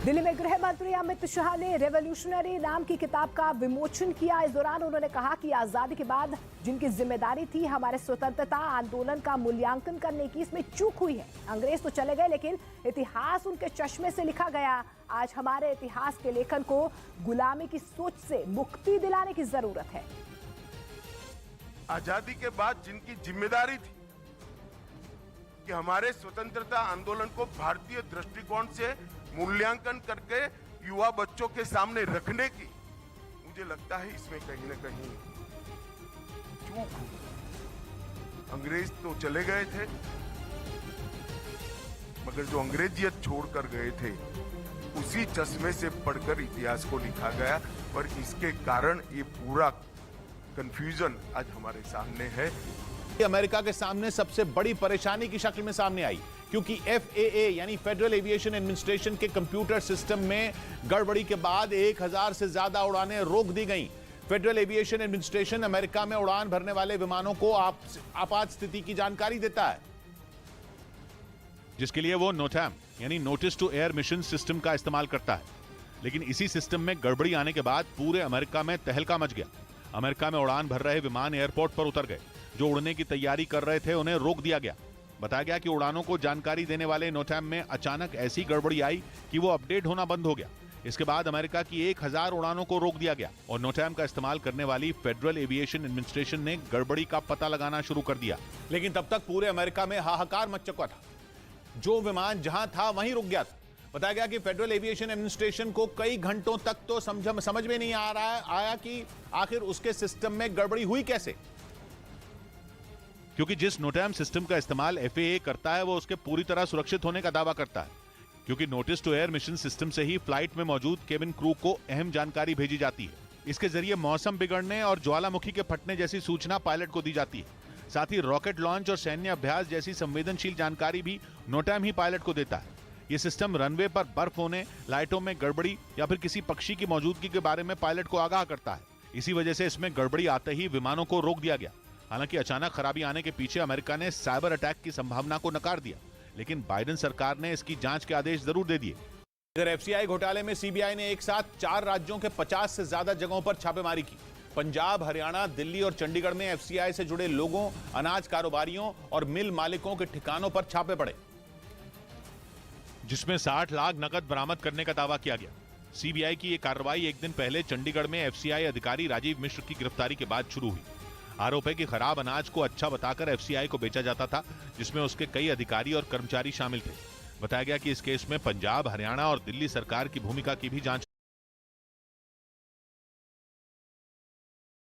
दिल्ली में गृह मंत्री अमित शाह ने रेवोल्यूशनरी नाम की किताब का विमोचन किया। इस दौरान उन्होंने कहा कि आजादी के बाद जिनकी जिम्मेदारी थी हमारे स्वतंत्रता आंदोलन का मूल्यांकन करने की, इसमें चूक हुई है। अंग्रेज तो चले गए, लेकिन इतिहास उनके चश्मे से लिखा गया। आज हमारे इतिहास के लेखन को गुलामी की सोच से मुक्ति दिलाने की जरूरत है। आजादी के बाद जिनकी जिम्मेदारी थी कि हमारे स्वतंत्रता आंदोलन को भारतीय दृष्टिकोण से मूल्यांकन करके युवा बच्चों के सामने रखने की, मुझे लगता है इसमें कहीं ना कहीं चूक हुई। अंग्रेज तो चले गए थे, मगर जो अंग्रेजियत छोड़कर गए थे उसी चश्मे से पढ़कर इतिहास को लिखा गया, और इसके कारण ये पूरा कंफ्यूजन आज हमारे सामने है। अमेरिका के सामने सबसे बड़ी परेशानी की शक्ल में सामने आई, क्योंकि FAA यानी फेडरल एविएशन एडमिनिस्ट्रेशन के कंप्यूटर सिस्टम में गड़बड़ी के बाद 1000 से ज्यादा उड़ानें रोक दी गईं। फेडरल एविएशन एडमिनिस्ट्रेशन अमेरिका में उड़ान भरने वाले विमानों को आपात स्थिति की जानकारी देता है, जिसके लिए वो नोटैम यानी notice to air mission system का इस्तेमाल करता है। लेकिन इसी सिस्टम में गड़बड़ी आने के बाद पूरे अमेरिका में तहलका मच गया। अमेरिका में उड़ान भर रहे विमान एयरपोर्ट पर उतर गए। जो उड़ने की तैयारी कर रहे थे उन्हें रोक दिया गया। बताया गया कि उड़ानों को जानकारी देने वाले नोटैम में अचानक ऐसी गड़बड़ी आई कि वो अपडेट होना बंद हो गया। इसके बाद अमेरिका की 1000 उड़ानों को रोक दिया गया और नोटैम का इस्तेमाल करने वाली फेडरल एविएशन एडमिनिस्ट्रेशन ने गड़बड़ी का पता लगाना शुरू कर दिया। लेकिन तब तक पूरे अमेरिका में हाहाकार मच चुका था। जो विमान जहां था वहीं रुक गया था। बताया गया कि फेडरल एविएशन एडमिनिस्ट्रेशन को कई घंटों तक तो समझ में नहीं आया कि आखिर उसके सिस्टम में गड़बड़ी हुई कैसे, क्योंकि जिस नोटैम सिस्टम का इस्तेमाल FAA करता है वो उसके पूरी तरह सुरक्षित होने का दावा करता है, क्योंकि notice to air mission system से ही फ्लाइट में मौजूद केबिन क्रू को अहम जानकारी भेजी जाती है। इसके जरिए मौसम बिगड़ने और ज्वालामुखी के फटने जैसी सूचना पायलट को दी जाती है। साथ ही रॉकेट लॉन्च और सैन्य अभ्यास जैसी संवेदनशील जानकारी भी नोटैम ही पायलट को देता है। यह सिस्टम रनवे पर बर्फ होने, लाइटों में गड़बड़ी या फिर किसी पक्षी की मौजूदगी के बारे में पायलट को आगाह करता है। इसी वजह से इसमें गड़बड़ी आते ही विमानों को रोक दिया गया। हालांकि अचानक खराबी आने के पीछे अमेरिका ने साइबर अटैक की संभावना को नकार दिया, लेकिन बाइडेन सरकार ने इसकी जांच के आदेश जरूर दे दिए। इधर FCI घोटाले में CBI ने एक साथ 4 राज्यों के 50 से ज्यादा जगहों पर छापेमारी की। पंजाब, हरियाणा, दिल्ली और चंडीगढ़ में FCI से जुड़े लोगों, अनाज कारोबारियों और मिल मालिकों के ठिकानों पर छापे पड़े, जिसमें 60 लाख नकद बरामद करने का दावा किया गया। CBI की यह कार्रवाई एक दिन पहले चंडीगढ़ में FCI अधिकारी राजीव मिश्र की गिरफ्तारी के बाद शुरू हुई। आरोप है कि खराब अनाज को अच्छा बताकर FCI को बेचा जाता था, जिसमें उसके कई अधिकारी और कर्मचारी शामिल थे। बताया गया कि इस केस में पंजाब, हरियाणा और दिल्ली सरकार की भूमिका की भी जांच